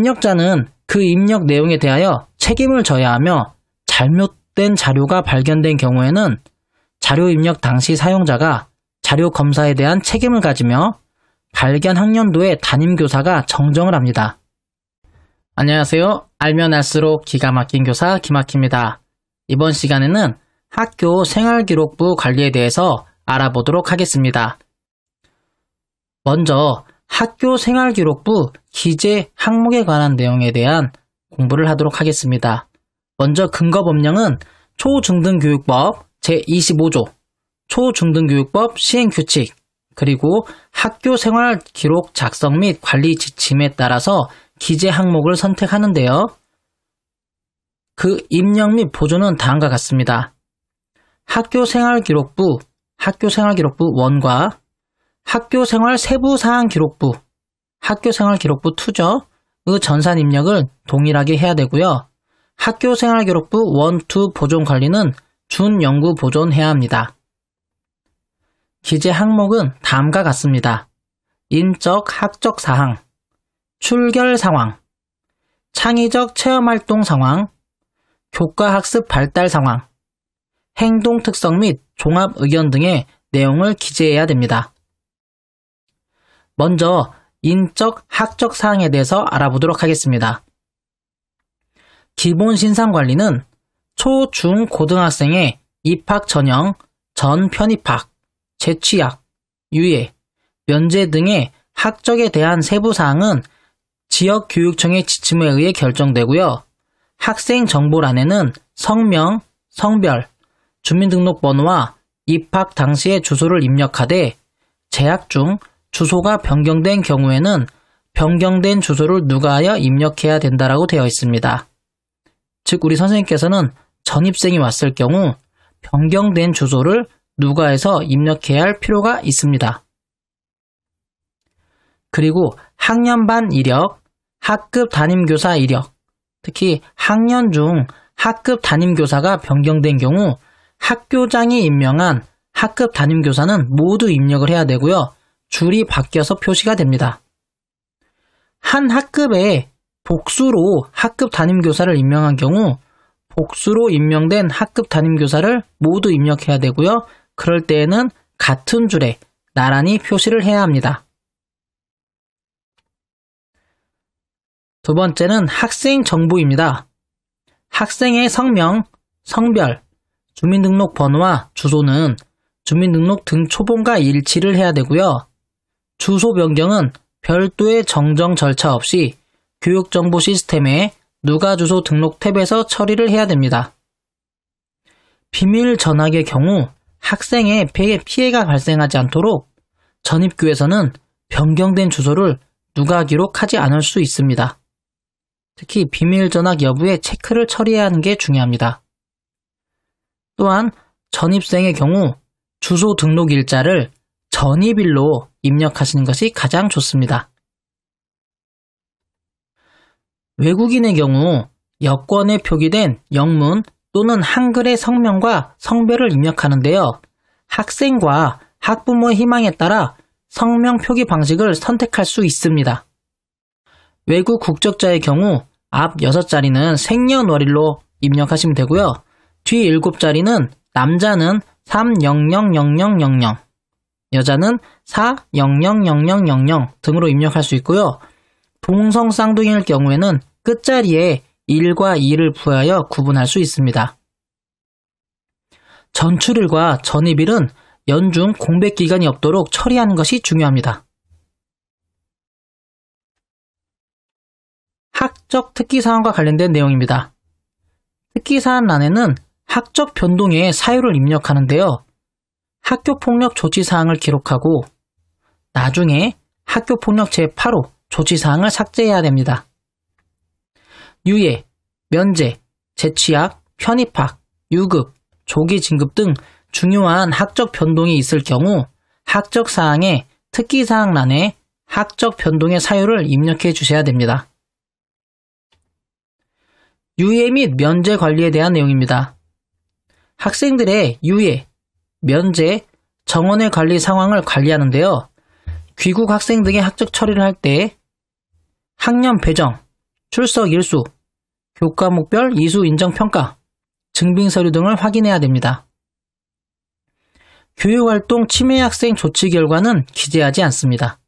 입력자는 그 입력 내용에 대하여 책임을 져야 하며 잘못된 자료가 발견된 경우에는 자료 입력 당시 사용자가 자료 검사에 대한 책임을 가지며 발견 학년도의 담임교사가 정정을 합니다. 안녕하세요. 알면 알수록 기가 막힌 교사 김학희입니다. 이번 시간에는 학교 생활기록부 관리에 대해서 알아보도록 하겠습니다. 먼저 학교 생활기록부 기재 항목에 관한 내용에 대한 공부를 하도록 하겠습니다. 먼저 근거법령은 초중등교육법 제25조, 초중등교육법 시행규칙, 그리고 학교생활기록 작성 및 관리 지침에 따라서 기재 항목을 선택하는데요. 그 입력 및 보존은 다음과 같습니다. 학교생활기록부 1과 학교생활 세부사항기록부, 학교생활기록부 2죠. 의 전산 입력을 동일하게 해야 되고요. 학교생활기록부 1, 2 보존 관리는 준영구 보존해야 합니다. 기재 항목은 다음과 같습니다. 인적, 학적 사항, 출결 상황, 창의적 체험활동 상황, 교과학습 발달 상황, 행동 특성 및 종합 의견 등의 내용을 기재해야 됩니다. 먼저 인적, 학적 사항에 대해서 알아보도록 하겠습니다. 기본 신상 관리는 초, 중, 고등학생의 입학 전형, 전 편입학, 재취학, 유예, 면제 등의 학적에 대한 세부 사항은 지역교육청의 지침에 의해 결정되고요. 학생 정보란에는 성명, 성별, 주민등록번호와 입학 당시의 주소를 입력하되 재학 중 주소가 변경된 경우에는 변경된 주소를 누가하여 입력해야 된다라고 되어 있습니다. 즉 우리 선생님께서는 전입생이 왔을 경우 변경된 주소를 누가해서 입력해야 할 필요가 있습니다. 그리고 학년반 이력, 학급 담임교사 이력, 특히 학년 중 학급 담임교사가 변경된 경우 학교장이 임명한 학급 담임교사는 모두 입력을 해야 되고요. 줄이 바뀌어서 표시가 됩니다. 한 학급에 복수로 학급 담임교사를 임명한 경우 복수로 임명된 학급 담임교사를 모두 입력해야 되고요. 그럴 때에는 같은 줄에 나란히 표시를 해야 합니다. 두 번째는 학생 정보입니다. 학생의 성명, 성별, 주민등록번호와 주소는 주민등록 등 초본과 일치를 해야 되고요. 주소 변경은 별도의 정정 절차 없이 교육정보 시스템의 누가주소 등록 탭에서 처리를 해야 됩니다. 비밀 전학의 경우 학생의 피해가 발생하지 않도록 전입교에서는 변경된 주소를 누가 기록하지 않을 수 있습니다. 특히 비밀 전학 여부에 체크를 처리해야 하는 게 중요합니다. 또한 전입생의 경우 주소 등록 일자를 전입일로 입력하시는 것이 가장 좋습니다. 외국인의 경우 여권에 표기된 영문 또는 한글의 성명과 성별을 입력하는데요. 학생과 학부모의 희망에 따라 성명 표기 방식을 선택할 수 있습니다. 외국 국적자의 경우 앞 6자리는 생년월일로 입력하시면 되고요. 뒤 7자리는 남자는 3000000, 여자는 4000000 등으로 입력할 수 있고요. 동성 쌍둥이일 경우에는 끝자리에 1과 2를 부여하여 구분할 수 있습니다. 전출일과 전입일은 연중 공백 기간이 없도록 처리하는 것이 중요합니다. 학적 특기사항과 관련된 내용입니다. 특기사항란에는 학적 변동의 사유를 입력하는데요. 학교폭력 조치사항을 기록하고 나중에 학교폭력 제8호 조치사항을 삭제해야 됩니다. 유예, 면제, 재취학, 편입학, 유급, 조기 진급 등 중요한 학적 변동이 있을 경우 학적 사항의 특기사항란에 학적 변동의 사유를 입력해 주셔야 됩니다. 유예 및 면제 관리에 대한 내용입니다. 학생들의 유예, 면제, 정원의 관리 상황을 관리하는데요. 귀국 학생 등의 학적 처리를 할 때 학년 배정, 출석 일수, 교과목별 이수 인정평가, 증빙서류 등을 확인해야 됩니다. 교육활동 침해 학생 조치 결과는 기재하지 않습니다.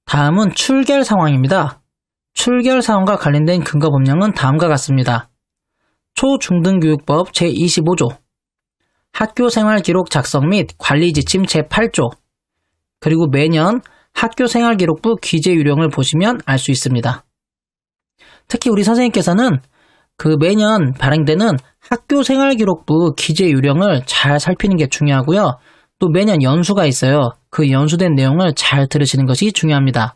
다음은 출결 상황입니다. 출결 상황과 관련된 근거 법령은 다음과 같습니다. 초중등교육법 제25조, 학교생활기록 작성 및 관리지침 제8조, 그리고 매년 학교생활기록부 기재 유령을 보시면 알 수 있습니다. 특히 우리 선생님께서는 그 매년 발행되는 학교생활기록부 기재 유령을 잘 살피는 게 중요하고요. 또 매년 연수가 있어요. 그 연수된 내용을 잘 들으시는 것이 중요합니다.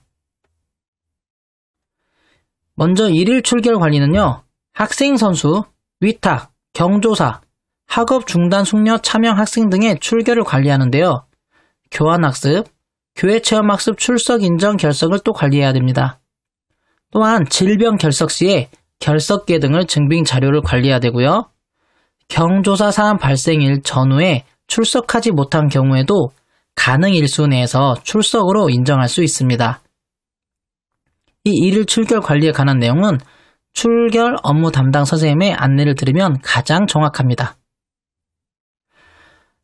먼저 일일 출결 관리는요. 학생 선수, 위탁, 경조사, 학업 중단 숙려 참여 학생 등의 출결을 관리하는데요. 교환학습, 교회체험학습 출석 인정 결석을 또 관리해야 됩니다. 또한 질병 결석 시에 결석계 등을 증빙 자료를 관리해야 되고요. 경조사 사안 발생일 전후에 출석하지 못한 경우에도 가능 일수 내에서 출석으로 인정할 수 있습니다. 이 일일 출결 관리에 관한 내용은 출결 업무 담당 선생님의 안내를 들으면 가장 정확합니다.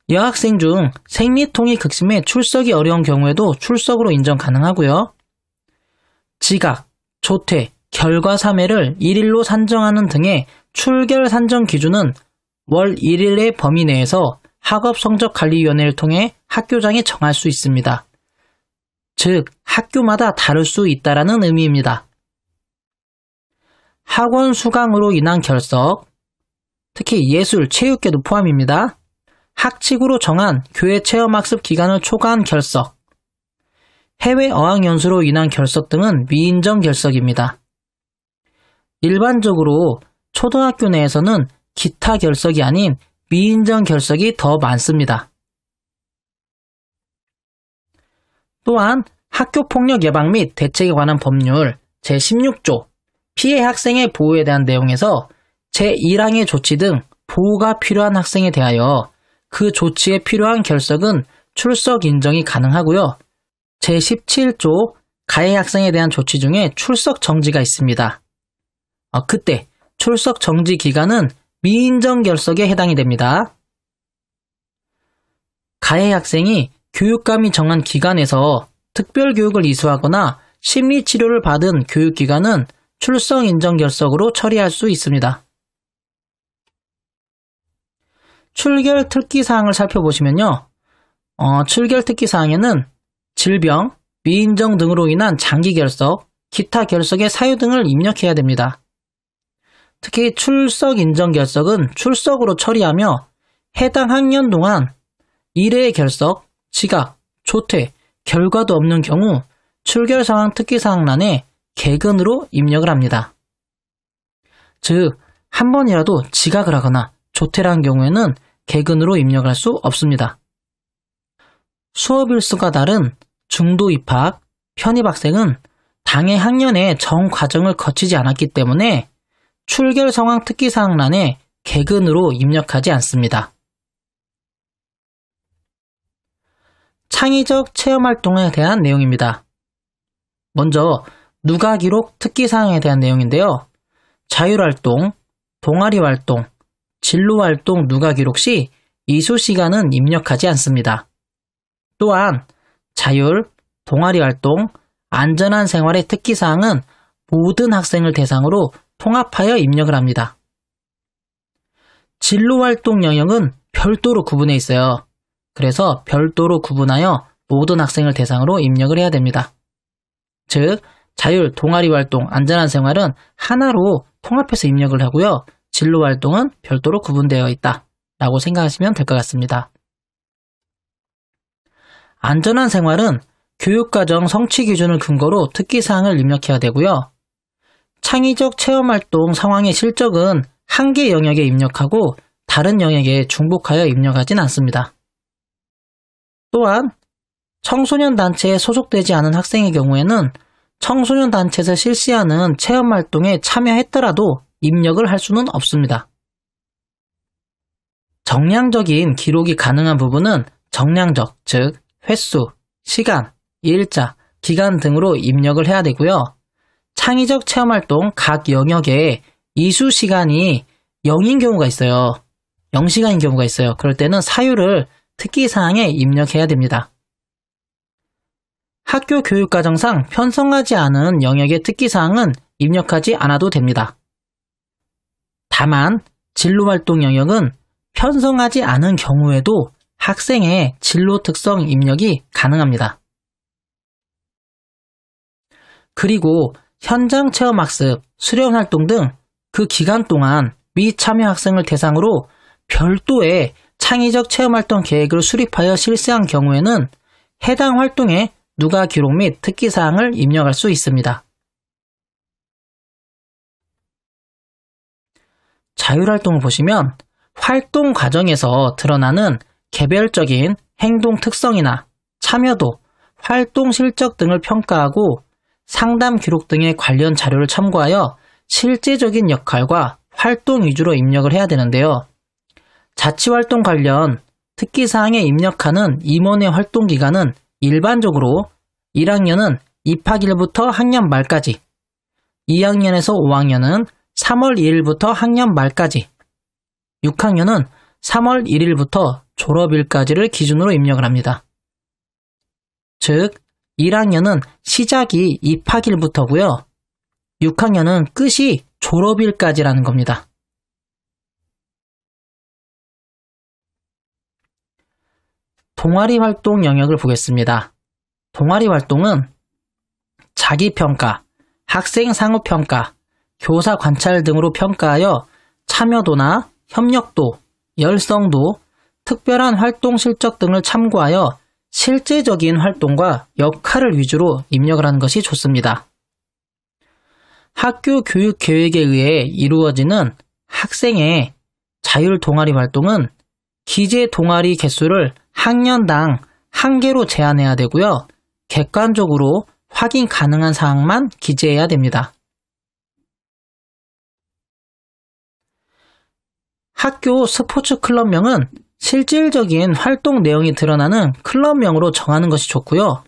여학생 중 생리통이 극심해 출석이 어려운 경우에도 출석으로 인정 가능하고요. 지각, 조퇴, 결과 3회를 1일로 산정하는 등의 출결 산정 기준은 월 1일의 범위 내에서 학업성적관리위원회를 통해 학교장이 정할 수 있습니다. 즉, 학교마다 다를 수 있다는 의미입니다. 학원 수강으로 인한 결석, 특히 예술, 체육계도 포함입니다. 학칙으로 정한 교회 체험학습 기간을 초과한 결석, 해외 어학연수로 인한 결석 등은 미인정 결석입니다. 일반적으로 초등학교 내에서는 기타 결석이 아닌 미인정 결석이 더 많습니다. 또한 학교폭력 예방 및 대책에 관한 법률 제16조 피해 학생의 보호에 대한 내용에서 제1항의 조치 등 보호가 필요한 학생에 대하여 그 조치에 필요한 결석은 출석 인정이 가능하고요. 제17조 가해 학생에 대한 조치 중에 출석 정지가 있습니다. 그때 출석 정지 기간은 미인정 결석에 해당이 됩니다. 가해 학생이 교육감이 정한 기관에서 특별교육을 이수하거나 심리치료를 받은 교육기관은 출석 인정 결석으로 처리할 수 있습니다. 출결 특기사항을 살펴보시면요. 출결 특기사항에는 질병, 미인정 등으로 인한 장기 결석, 기타 결석의 사유 등을 입력해야 됩니다. 특히 출석 인정 결석은 출석으로 처리하며 해당 학년 동안 1회의 결석, 지각, 조퇴, 결과도 없는 경우 출결 상황 특기사항란에 개근으로 입력을 합니다. 즉, 한 번이라도 지각을 하거나 조퇴를 한 경우에는 개근으로 입력할 수 없습니다. 수업 일수가 다른 중도 입학, 편입 학생은 당해 학년의 정 과정을 거치지 않았기 때문에 출결 상황 특기사항란에 개근으로 입력하지 않습니다. 창의적 체험활동에 대한 내용입니다. 먼저 누가기록 특기사항에 대한 내용인데요. 자율활동, 동아리활동, 진로활동 누가기록 시 이수시간은 입력하지 않습니다. 또한 자율, 동아리활동, 안전한 생활의 특기사항은 모든 학생을 대상으로 통합하여 입력을 합니다. 진로활동 영역은 별도로 구분해 있어요. 그래서 별도로 구분하여 모든 학생을 대상으로 입력을 해야 됩니다. 즉, 자율, 동아리활동, 안전한 생활은 하나로 통합해서 입력을 하고요. 진로활동은 별도로 구분되어 있다 라고 생각하시면 될 것 같습니다. 안전한 생활은 교육과정 성취 기준을 근거로 특기사항을 입력해야 되고요. 창의적 체험활동 상황의 실적은 한 개 영역에 입력하고 다른 영역에 중복하여 입력하진 않습니다. 또한 청소년 단체에 소속되지 않은 학생의 경우에는 청소년 단체에서 실시하는 체험활동에 참여했더라도 입력을 할 수는 없습니다. 정량적인 기록이 가능한 부분은 정량적, 즉 횟수, 시간, 일자, 기간 등으로 입력을 해야 되고요. 창의적 체험활동 각 영역에 이수 시간이 0인 경우가 있어요. 0시간인 경우가 있어요. 그럴 때는 사유를 특기사항에 입력해야 됩니다. 학교 교육과정상 편성하지 않은 영역의 특기사항은 입력하지 않아도 됩니다. 다만 진로활동 영역은 편성하지 않은 경우에도 학생의 진로 특성 입력이 가능합니다. 그리고 현장 체험학습, 수련활동 등 그 기간 동안 미참여 학생을 대상으로 별도의 창의적 체험활동 계획을 수립하여 실시한 경우에는 해당 활동에 누가 기록 및 특기사항을 입력할 수 있습니다. 자율활동을 보시면 활동 과정에서 드러나는 개별적인 행동 특성이나 참여도, 활동 실적 등을 평가하고 상담 기록 등의 관련 자료를 참고하여 실제적인 역할과 활동 위주로 입력을 해야 되는데요. 자치활동 관련 특기사항에 입력하는 임원의 활동기간은 일반적으로 1학년은 입학일부터 학년 말까지, 2학년에서 5학년은 3월 1일부터 학년 말까지, 6학년은 3월 1일부터 졸업일까지를 기준으로 입력을 합니다. 즉, 1학년은 시작이 입학일부터고요. 6학년은 끝이 졸업일까지라는 겁니다. 동아리 활동 영역을 보겠습니다. 동아리 활동은 자기평가, 학생 상호평가, 교사 관찰 등으로 평가하여 참여도나 협력도, 열성도, 특별한 활동 실적 등을 참고하여 실제적인 활동과 역할을 위주로 입력을 하는 것이 좋습니다. 학교 교육 계획에 의해 이루어지는 학생의 자율 동아리 활동은 기재 동아리 개수를 학년당 1개로 제한해야 되고요. 객관적으로 확인 가능한 사항만 기재해야 됩니다. 학교 스포츠 클럽명은 실질적인 활동 내용이 드러나는 클럽명으로 정하는 것이 좋고요.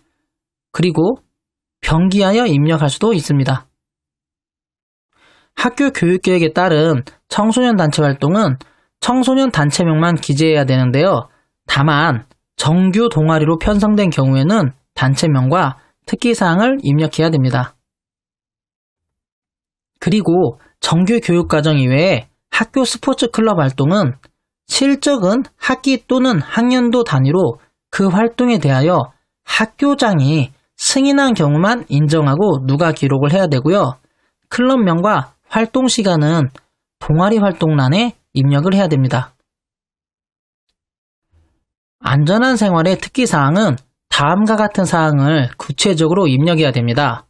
그리고 병기하여 입력할 수도 있습니다. 학교 교육계획에 따른 청소년 단체 활동은 청소년 단체명만 기재해야 되는데요. 다만 정규 동아리로 편성된 경우에는 단체명과 특기사항을 입력해야 됩니다. 그리고 정규 교육과정 이외에 학교 스포츠 클럽 활동은 실적은 학기 또는 학년도 단위로 그 활동에 대하여 학교장이 승인한 경우만 인정하고 누가 기록을 해야 되고요. 클럽명과 활동 시간은 동아리 활동란에 입력을 해야 됩니다. 안전한 생활의 특기사항은 다음과 같은 사항을 구체적으로 입력해야 됩니다.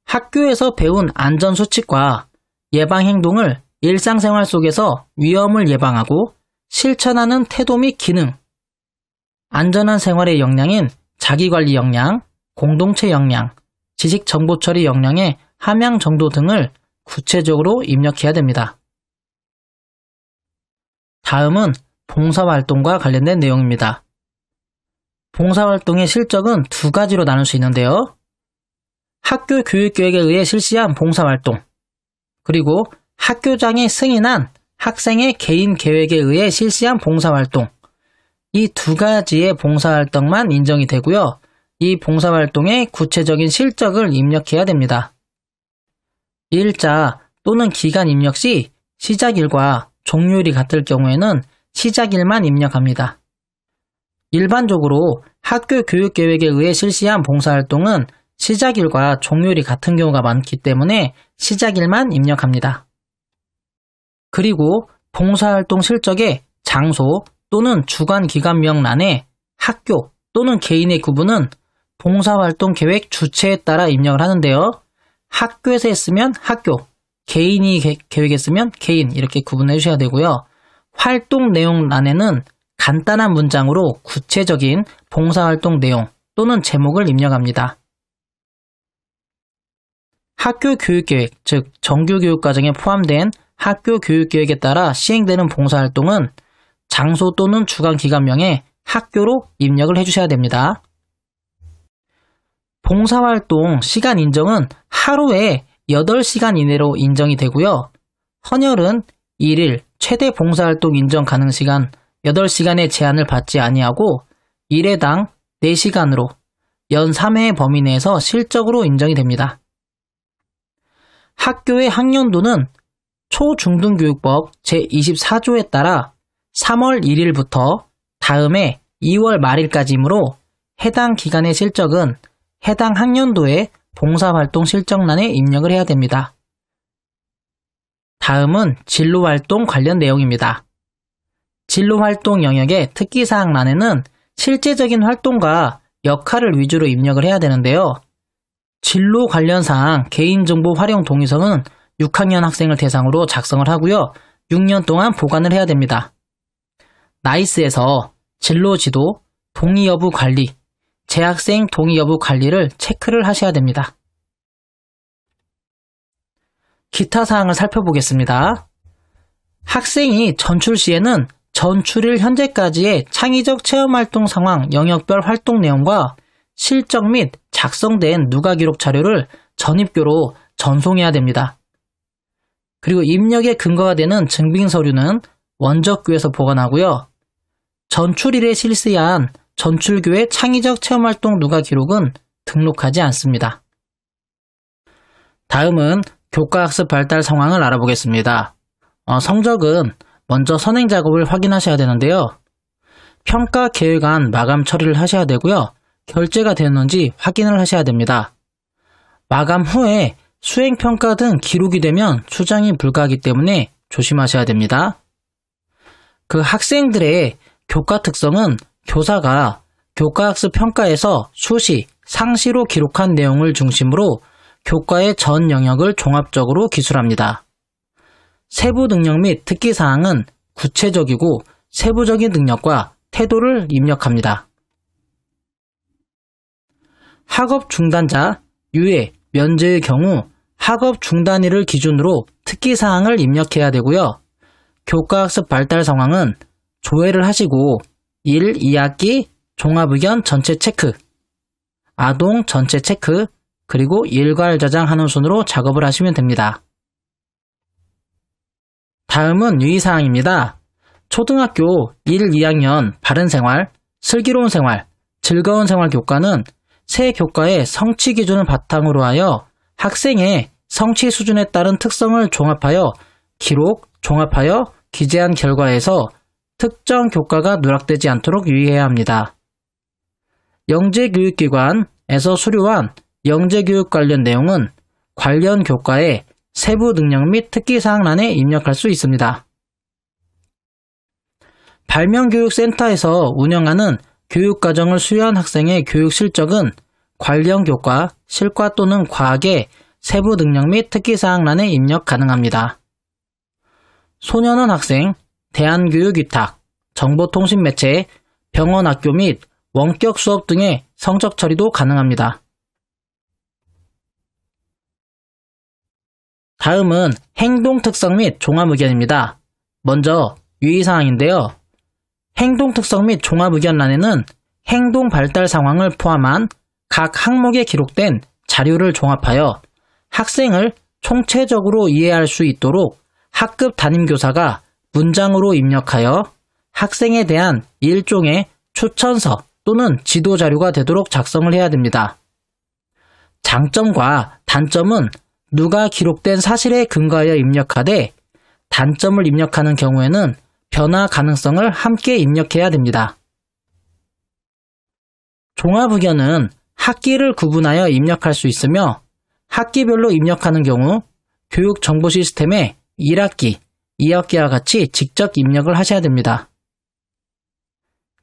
학교에서 배운 안전수칙과 예방행동을 일상생활 속에서 위험을 예방하고 실천하는 태도 및 기능, 안전한 생활의 역량인 자기관리 역량, 공동체 역량, 지식정보처리 역량의 함양 정도 등을 구체적으로 입력해야 됩니다. 다음은 봉사활동과 관련된 내용입니다. 봉사활동의 실적은 두 가지로 나눌 수 있는데요. 학교 교육계획에 의해 실시한 봉사활동, 그리고 학교장이 승인한 학생의 개인 계획에 의해 실시한 봉사활동, 이 두 가지의 봉사활동만 인정이 되고요. 이 봉사활동의 구체적인 실적을 입력해야 됩니다. 일자 또는 기간 입력 시 시작일과 종료일이 같을 경우에는 시작일만 입력합니다. 일반적으로 학교 교육계획에 의해 실시한 봉사활동은 시작일과 종료일이 같은 경우가 많기 때문에 시작일만 입력합니다. 그리고 봉사활동 실적의 장소 또는 주관기관명란에 학교 또는 개인의 구분은 봉사활동 계획 주체에 따라 입력을 하는데요. 학교에서 했으면 학교, 개인이 계획했으면 개인 이렇게 구분해 주셔야 되고요. 활동 내용란에는 간단한 문장으로 구체적인 봉사활동 내용 또는 제목을 입력합니다. 학교 교육계획, 즉 정규교육과정에 포함된 학교 교육계획에 따라 시행되는 봉사활동은 장소 또는 주관기관명에 학교로 입력을 해주셔야 됩니다. 봉사활동 시간 인정은 하루에 8시간 이내로 인정이 되고요. 헌혈은 1일 최대 봉사활동 인정 가능 시간 8시간의 제한을 받지 아니하고 1회당 4시간으로 연 3회의 범위 내에서 실적으로 인정이 됩니다. 학교의 학년도는 초중등교육법 제24조에 따라 3월 1일부터 다음해 2월 말일까지이므로 해당 기간의 실적은 해당 학년도의 봉사활동 실적란에 입력을 해야 됩니다. 다음은 진로활동 관련 내용입니다. 진로활동 영역의 특기사항란에는 실제적인 활동과 역할을 위주로 입력을 해야 되는데요. 진로 관련 사항 개인정보 활용 동의서는 6학년 학생을 대상으로 작성을 하고요. 6년 동안 보관을 해야 됩니다. 나이스에서 진로 지도, 동의 여부 관리, 재학생 동의 여부 관리를 체크를 하셔야 됩니다. 기타 사항을 살펴보겠습니다. 학생이 전출 시에는 전출일 현재까지의 창의적 체험활동 상황 영역별 활동 내용과 실적 및 작성된 누가 기록 자료를 전입교로 전송해야 됩니다. 그리고 입력의 근거가 되는 증빙서류는 원적교에서 보관하고요. 전출일에 실시한 전출교의 창의적 체험활동 누가 기록은 등록하지 않습니다. 다음은 교과학습 발달 상황을 알아보겠습니다. 성적은 먼저 선행 작업을 확인하셔야 되는데요. 평가 계획안 마감 처리를 하셔야 되고요. 결제가 되었는지 확인을 하셔야 됩니다. 마감 후에 수행평가 등 기록이 되면 수정이 불가하기 때문에 조심하셔야 됩니다. 그 학생들의 교과 특성은 교사가 교과학습 평가에서 수시, 상시로 기록한 내용을 중심으로 교과의 전 영역을 종합적으로 기술합니다. 세부 능력 및 특기사항은 구체적이고 세부적인 능력과 태도를 입력합니다. 학업 중단자, 유예, 면제의 경우 학업 중단일을 기준으로 특기사항을 입력해야 되고요. 교과학습 발달 상황은 조회를 하시고 1, 2학기 종합의견 전체 체크, 아동 전체 체크, 그리고 일괄 저장하는 순으로 작업을 하시면 됩니다. 다음은 유의사항입니다. 초등학교 1, 2학년 바른생활, 슬기로운 생활, 즐거운 생활 교과는 새 교과의 성취 기준을 바탕으로 하여 학생의 성취 수준에 따른 특성을 종합하여 종합하여 기재한 결과에서 특정 교과가 누락되지 않도록 유의해야 합니다. 영재교육기관에서 수료한 영재교육 관련 내용은 관련 교과의 세부 능력 및 특기사항란에 입력할 수 있습니다. 발명교육센터에서 운영하는 교육과정을 수료한 학생의 교육 실적은 관련 교과, 실과 또는 과학의 세부 능력 및 특기사항란에 입력 가능합니다. 소년원 학생, 대한교육위탁, 정보통신매체, 병원학교 및 원격 수업 등의 성적 처리도 가능합니다. 다음은 행동특성 및 종합의견입니다. 먼저 유의사항인데요. 행동특성 및 종합의견란에는 행동 발달 상황을 포함한 각 항목에 기록된 자료를 종합하여 학생을 총체적으로 이해할 수 있도록 학급 담임교사가 문장으로 입력하여 학생에 대한 일종의 추천서 또는 지도자료가 되도록 작성을 해야 됩니다. 장점과 단점은 누가 기록된 사실에 근거하여 입력하되 단점을 입력하는 경우에는 변화 가능성을 함께 입력해야 됩니다. 종합의견은 학기를 구분하여 입력할 수 있으며 학기별로 입력하는 경우 교육정보 시스템에 1학기, 2학기와 같이 직접 입력을 하셔야 됩니다.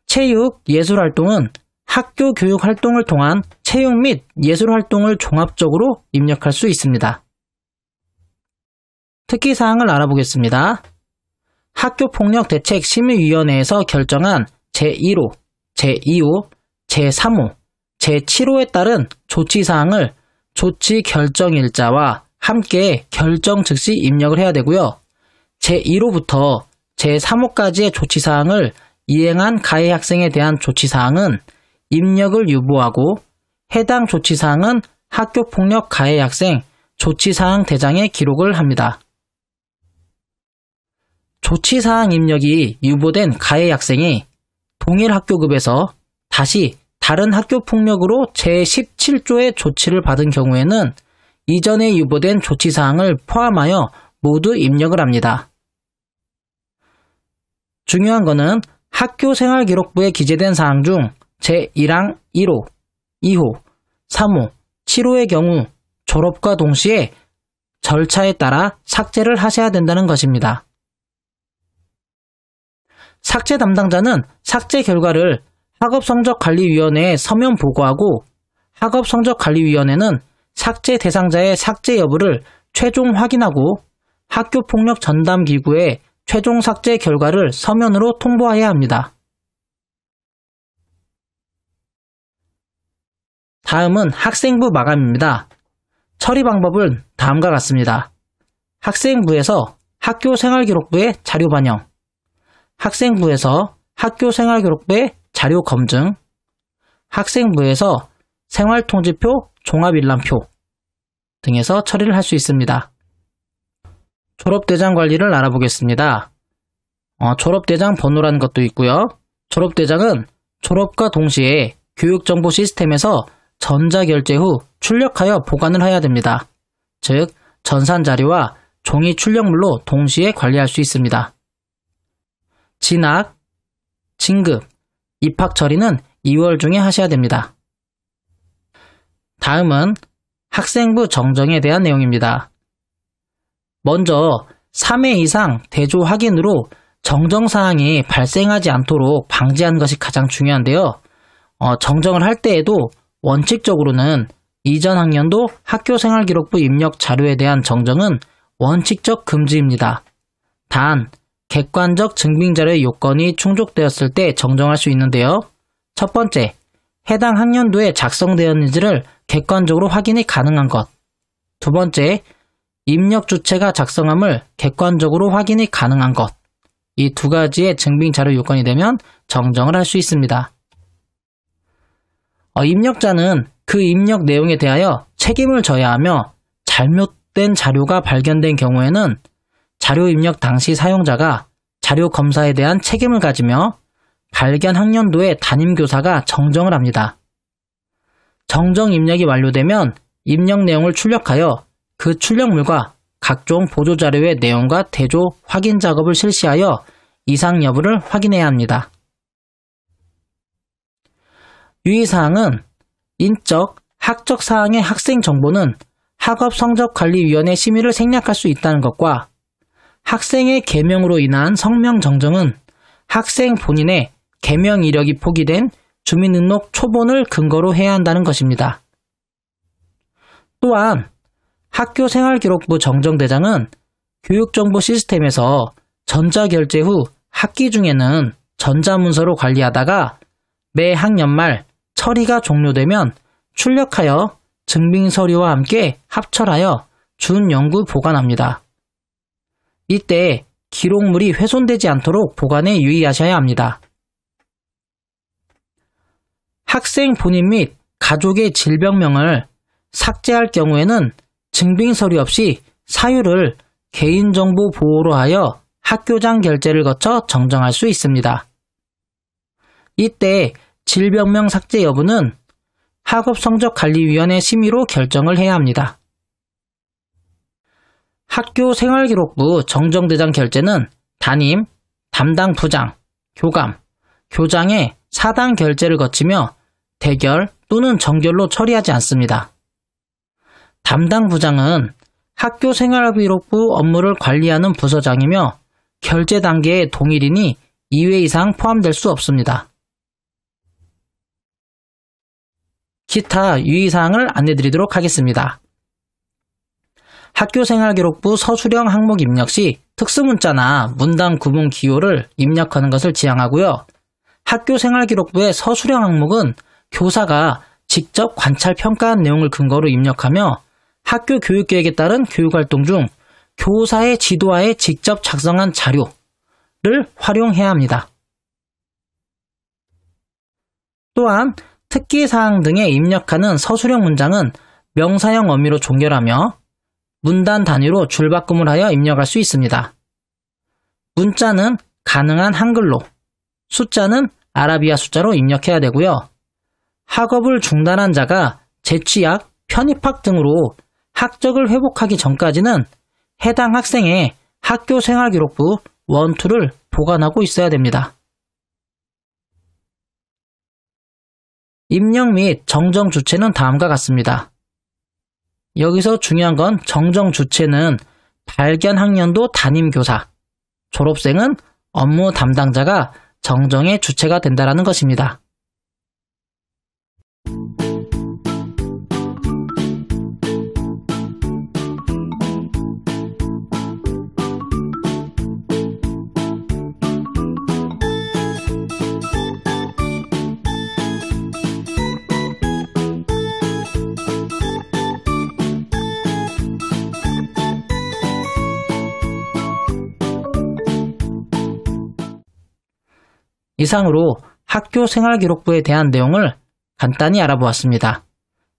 체육, 예술활동은 학교 교육활동을 통한 체육 및 예술활동을 종합적으로 입력할 수 있습니다. 특기사항을 알아보겠습니다. 학교폭력대책심의위원회에서 결정한 제1호, 제2호, 제3호, 제7호에 따른 조치사항을 조치 결정일자와 함께 결정 즉시 입력을 해야 되고요. 제1호부터 제3호까지의 조치사항을 이행한 가해 학생에 대한 조치사항은 입력을 유보하고 해당 조치사항은 학교폭력 가해 학생 조치사항 대장에 기록을 합니다. 조치사항 입력이 유보된 가해 학생이 동일 학교급에서 다시 다른 학교폭력으로 제17조의 조치를 받은 경우에는 이전에 유보된 조치사항을 포함하여 모두 입력을 합니다. 중요한 것은 학교생활기록부에 기재된 사항 중 제1항 1호, 2호, 3호, 7호의 경우 졸업과 동시에 절차에 따라 삭제를 하셔야 된다는 것입니다. 삭제 담당자는 삭제 결과를 학업성적관리위원회에 서면 보고하고 학업성적관리위원회는 삭제 대상자의 삭제 여부를 최종 확인하고 학교폭력 전담기구에 최종 삭제 결과를 서면으로 통보해야 합니다. 다음은 학생부 마감입니다. 처리 방법은 다음과 같습니다. 학생부에서 학교생활기록부의 자료 반영, 학생부에서 학교생활기록부의 자료 검증, 학생부에서 생활통지표, 종합일람표 등에서 처리를 할 수 있습니다. 졸업대장 관리를 알아보겠습니다. 졸업대장 번호라는 것도 있고요. 졸업대장은 졸업과 동시에 교육정보 시스템에서 전자결제 후 출력하여 보관을 해야 됩니다. 즉, 전산자료와 종이 출력물로 동시에 관리할 수 있습니다. 진학, 진급, 입학 처리는 2월 중에 하셔야 됩니다. 다음은 학생부 정정에 대한 내용입니다. 먼저 3회 이상 대조 확인으로 정정사항이 발생하지 않도록 방지하는 것이 가장 중요한데요. 정정을 할 때에도 원칙적으로는 이전 학년도 학교생활기록부 입력 자료에 대한 정정은 원칙적 금지입니다. 단, 객관적 증빙자료의 요건이 충족되었을 때 정정할 수 있는데요. 첫 번째, 해당 학년도에 작성되었는지를 객관적으로 확인이 가능한 것. 두 번째, 입력 주체가 작성함을 객관적으로 확인이 가능한 것. 이 두 가지의 증빙자료 요건이 되면 정정을 할 수 있습니다. 입력자는 그 입력 내용에 대하여 책임을 져야 하며 잘못된 자료가 발견된 경우에는 자료 입력 당시 사용자가 자료 검사에 대한 책임을 가지며 발견 학년도의 담임교사가 정정을 합니다. 정정 입력이 완료되면 입력 내용을 출력하여 그 출력물과 각종 보조자료의 내용과 대조 확인 작업을 실시하여 이상 여부를 확인해야 합니다. 유의사항은 인적, 학적 사항의 학생 정보는 학업성적관리위원회 심의를 생략할 수 있다는 것과 학생의 개명으로 인한 성명 정정은 학생 본인의 개명 이력이 포기된 주민등록 초본을 근거로 해야 한다는 것입니다. 또한 학교생활기록부 정정대장은 교육정보 시스템에서 전자결제 후 학기 중에는 전자문서로 관리하다가 매 학년 말 처리가 종료되면 출력하여 증빙서류와 함께 합철하여 준영구 보관합니다. 이때 기록물이 훼손되지 않도록 보관에 유의하셔야 합니다. 학생 본인 및 가족의 질병명을 삭제할 경우에는 증빙서류 없이 사유를 개인정보 보호로 하여 학교장 결재를 거쳐 정정할 수 있습니다. 이때 질병명 삭제 여부는 학업성적관리위원회 심의로 결정을 해야 합니다. 학교생활기록부 정정대장 결재는 담임, 담당 부장, 교감, 교장의 사당 결재를 거치며 대결 또는 정결로 처리하지 않습니다. 담당 부장은 학교생활기록부 업무를 관리하는 부서장이며 결재 단계의 동일인이 2회 이상 포함될 수 없습니다. 기타 유의사항을 안내드리도록 하겠습니다. 학교생활기록부 서술형 항목 입력 시 특수문자나 문단 구문 기호를 입력하는 것을 지향하고요. 학교생활기록부의 서술형 항목은 교사가 직접 관찰 평가한 내용을 근거로 입력하며 학교 교육계획에 따른 교육활동 중 교사의 지도하에 직접 작성한 자료를 활용해야 합니다. 또한 특기사항 등에 입력하는 서술형 문장은 명사형 어미로 종결하며 문단 단위로 줄바꿈을 하여 입력할 수 있습니다. 문자는 가능한 한글로, 숫자는 아라비아 숫자로 입력해야 되고요. 학업을 중단한 자가 재취학, 편입학 등으로 학적을 회복하기 전까지는 해당 학생의 학교 생활기록부 1, 2를 보관하고 있어야 됩니다. 입력 및 정정 주체는 다음과 같습니다. 여기서 중요한 건 정정 주체는 발견 학년도 담임교사, 졸업생은 업무 담당자가 정정의 주체가 된다는 것입니다. 이상으로 학교 생활기록부에 대한 내용을 간단히 알아보았습니다.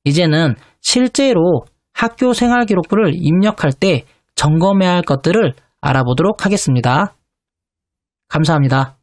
이제는 실제로 학교 생활기록부를 입력할 때 점검해야 할 것들을 알아보도록 하겠습니다. 감사합니다.